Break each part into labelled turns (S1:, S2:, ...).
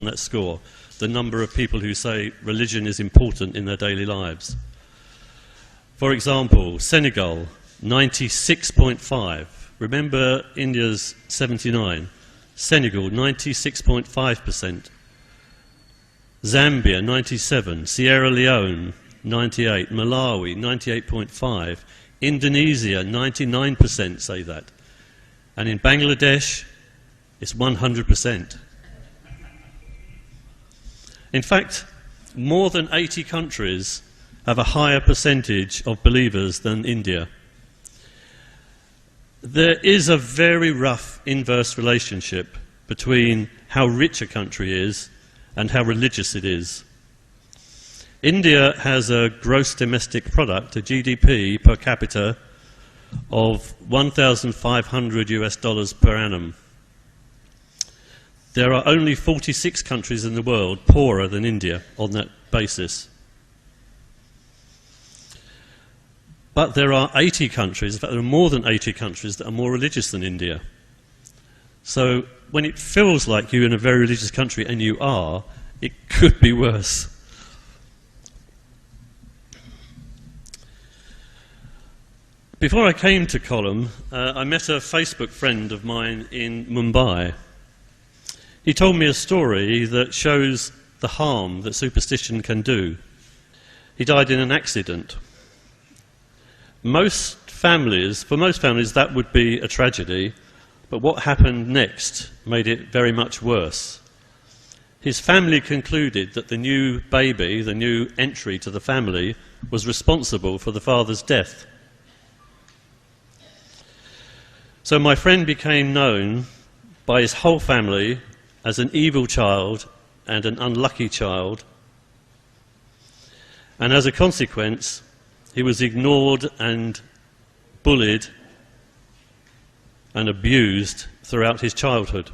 S1: that score, the number of people who say religion is important in their daily lives. For example, Senegal, 96.5. Remember India's 79. Senegal, 96.5%. Zambia, 97. Sierra Leone, 98. Malawi, 98.5. Indonesia, 99% say that. And in Bangladesh, it's 100%. In fact, more than 80 countries have a higher percentage of believers than India. There is a very rough inverse relationship between how rich a country is and how religious it is. India has a gross domestic product, a GDP per capita, of $1,500 per annum. There are only 46 countries in the world poorer than India on that basis. But there are 80 countries, in fact there are more than 80 countries that are more religious than India. So when it feels like you're in a very religious country, and you are, it could be worse. Before I came to Column, I met a Facebook friend of mine in Mumbai. He told me a story that shows the harm that superstition can do. He died in an accident. For most families, that would be a tragedy, but what happened next made it very much worse. His family concluded that the new baby, the new entry to the family, was responsible for the father's death. So my friend became known by his whole family as an evil child and an unlucky child, and as a consequence he was ignored and bullied and abused throughout his childhood.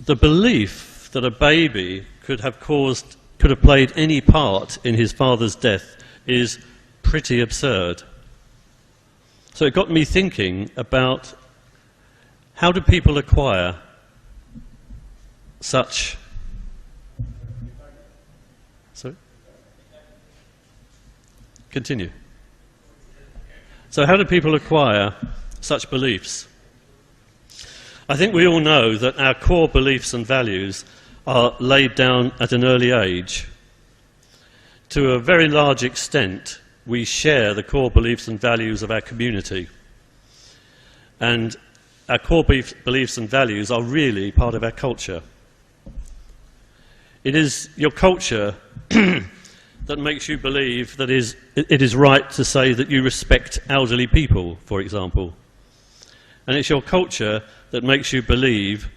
S1: The belief that a baby could have played any part in his father's death is pretty absurd. So it got me thinking about, how do people acquire such... Sorry? Continue. So how do people acquire such beliefs? I think we all know that our core beliefs and values are laid down at an early age. To a very large extent, we share the core beliefs and values of our community. And our core beliefs and values are really part of our culture. It is your culture that makes you believe that it is right to say that you respect elderly people, for example. And it's your culture that makes you believe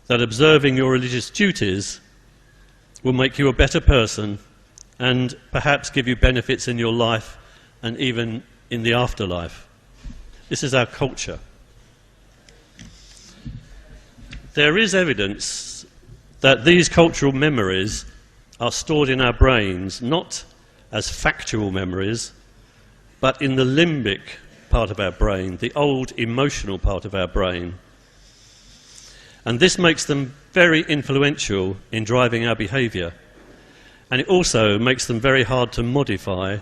S1: that observing your religious duties will make you a better person and perhaps give you benefits in your life and even in the afterlife. This is our culture. There is evidence that these cultural memories are stored in our brains, not as factual memories, but in the limbic part of our brain, the old emotional part of our brain. And this makes them very influential in driving our behaviour. And it also makes them very hard to modify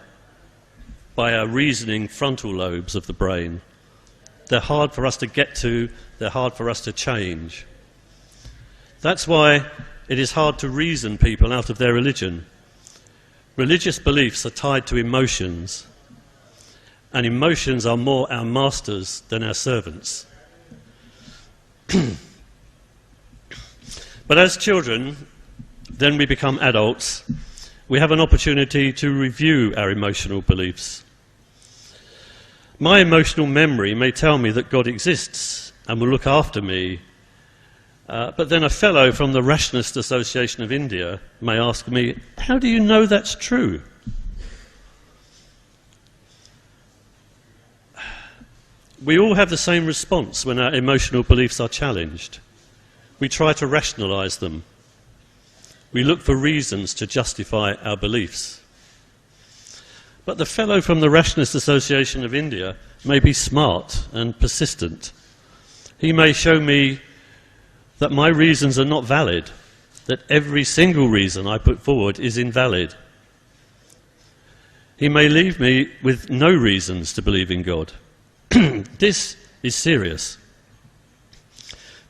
S1: by our reasoning frontal lobes of the brain. They're hard for us to get to, they're hard for us to change. That's why it is hard to reason people out of their religion. Religious beliefs are tied to emotions, and emotions are more our masters than our servants. But as children, then we become adults, we have an opportunity to review our emotional beliefs. My emotional memory may tell me that God exists and will look after me, but then a fellow from the Rationalist Association of India may ask me, how do you know that's true? We all have the same response when our emotional beliefs are challenged. We try to rationalise them. We look for reasons to justify our beliefs. But the fellow from the Rationalist Association of India may be smart and persistent. He may show me that my reasons are not valid, that every single reason I put forward is invalid. He may leave me with no reasons to believe in God. This is serious.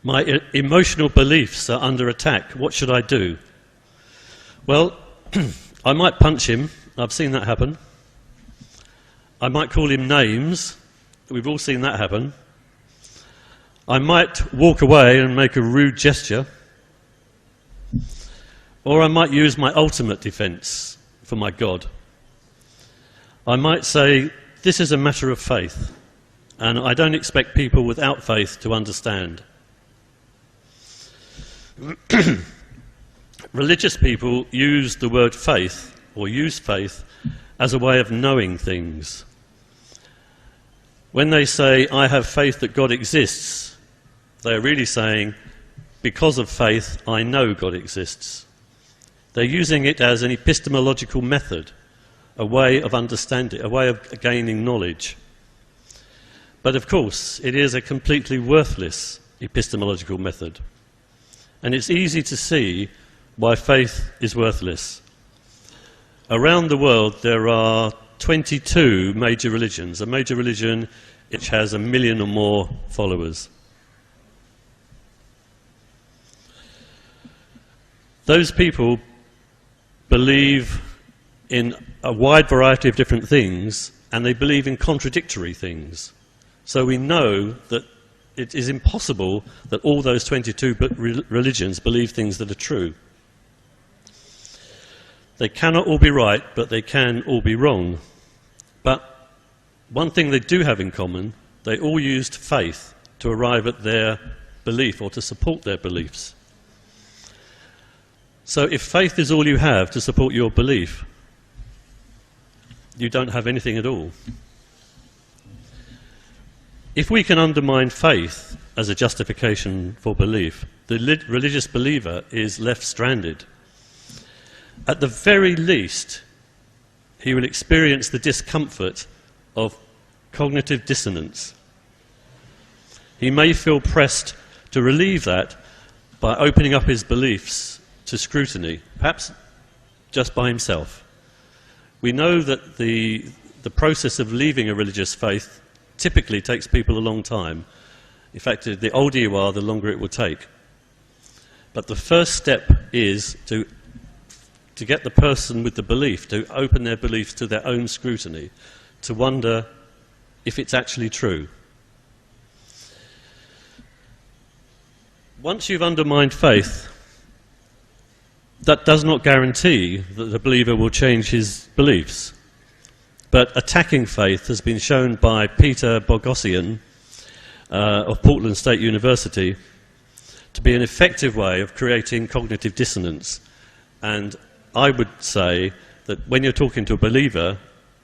S1: My emotional beliefs are under attack. What should I do? Well, I might punch him. I've seen that happen. I might call him names. We've all seen that happen. I might walk away and make a rude gesture. Or I might use my ultimate defence for my God. I might say, this is a matter of faith, and I don't expect people without faith to understand. Religious people use the word faith, or use faith, as a way of knowing things. When they say, I have faith that God exists, they're really saying, because of faith, I know God exists. They're using it as an epistemological method, a way of understanding, a way of gaining knowledge. But of course, it is a completely worthless epistemological method. And it's easy to see why faith is worthless. Around the world, there are 22 major religions. A major religion which has 1 million or more followers. Those people believe in a wide variety of different things, and they believe in contradictory things. So we know that it is impossible that all those 22 religions believe things that are true. They cannot all be right, but they can all be wrong. But one thing they do have in common, they all used faith to arrive at their belief or to support their beliefs. So if faith is all you have to support your belief, you don't have anything at all. If we can undermine faith as a justification for belief, the religious believer is left stranded. At the very least, he will experience the discomfort of cognitive dissonance. He may feel pressed to relieve that by opening up his beliefs to scrutiny, perhaps just by himself. We know that the process of leaving a religious faith typically takes people a long time. In fact, the older you are, the longer it will take. But the first step is to get the person with the belief to open their beliefs to their own scrutiny, to wonder if it's actually true. Once you've undermined faith, that does not guarantee that the believer will change his beliefs. But attacking faith has been shown by Peter Boghossian of Portland State University to be an effective way of creating cognitive dissonance. And I would say that when you're talking to a believer,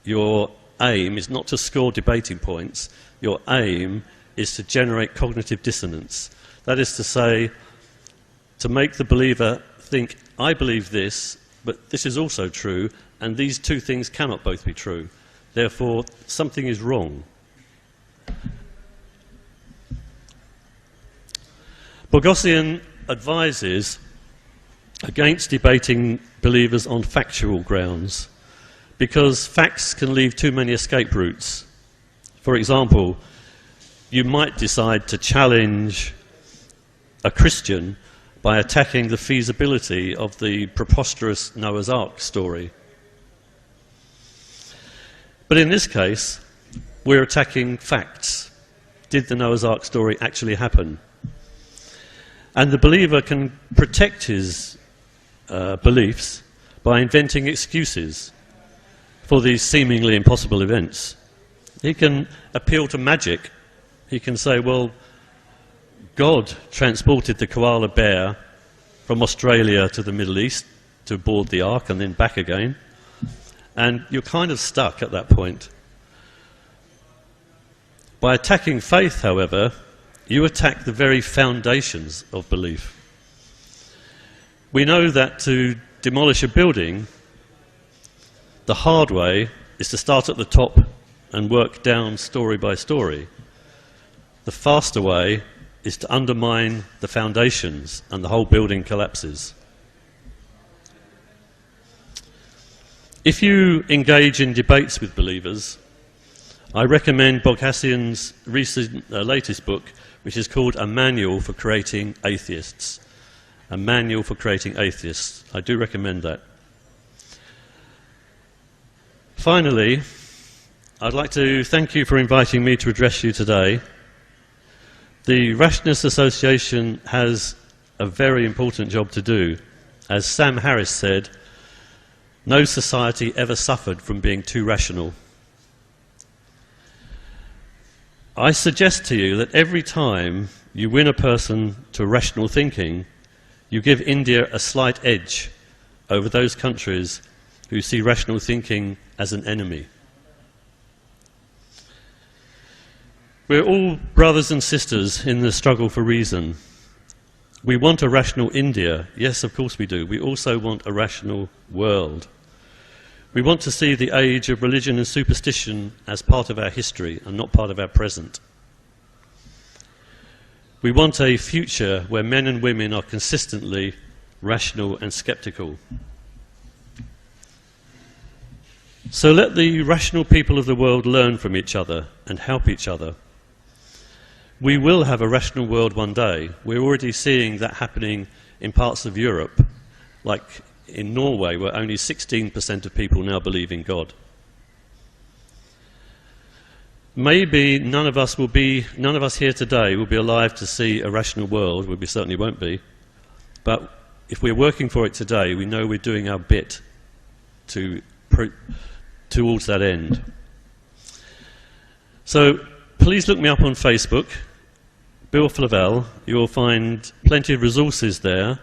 S1: your aim is not to score debating points. Your aim is to generate cognitive dissonance. That is to say, to make the believer think, I believe this, but this is also true, and these two things cannot both be true. Therefore, something is wrong. Boghossian advises against debating believers on factual grounds, because facts can leave too many escape routes. For example, you might decide to challenge a Christian by attacking the feasibility of the preposterous Noah's Ark story. But in this case, we're attacking facts. Did the Noah's Ark story actually happen? And the believer can protect his beliefs by inventing excuses for these seemingly impossible events. He can appeal to magic. He can say, well, God transported the koala bear from Australia to the Middle East to board the ark and then back again. And you're kind of stuck at that point. By attacking faith, however, you attack the very foundations of belief. We know that to demolish a building, the hard way is to start at the top and work down story by story. The faster way is to undermine the foundations and the whole building collapses. If you engage in debates with believers, I recommend Boghassian's latest book, which is called A Manual for Creating Atheists. A Manual for Creating Atheists. I do recommend that. Finally, I'd like to thank you for inviting me to address you today. The Rationalist Association has a very important job to do. As Sam Harris said, no society ever suffered from being too rational. I suggest to you that every time you win a person to rational thinking, you give India a slight edge over those countries who see rational thinking as an enemy. We're all brothers and sisters in the struggle for reason. We want a rational India. Yes, of course we do. We also want a rational world. We want to see the age of religion and superstition as part of our history and not part of our present. We want a future where men and women are consistently rational and sceptical. So let the rational people of the world learn from each other and help each other. We will have a rational world one day. We're already seeing that happening in parts of Europe, like in Norway, where only 16% of people now believe in God. Maybe none of us here today will be alive to see a rational world. We certainly won't be. But if we're working for it today, we know we're doing our bit towards that end. So please look me up on Facebook, Bill Flavell. You will find plenty of resources there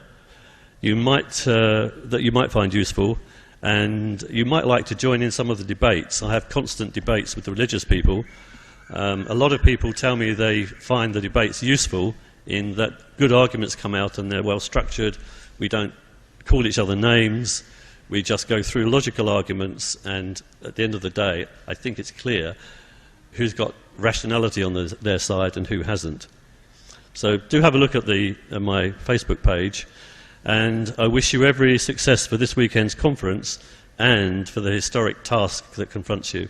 S1: that you might find useful, and you might like to join in some of the debates. I have constant debates with the religious people. A lot of people tell me they find the debates useful in that good arguments come out and they're well structured. We don't call each other names. We just go through logical arguments, and at the end of the day, I think it's clear who's got rationality on their side and who hasn't. So do have a look at my Facebook page, and I wish you every success for this weekend's conference and for the historic task that confronts you.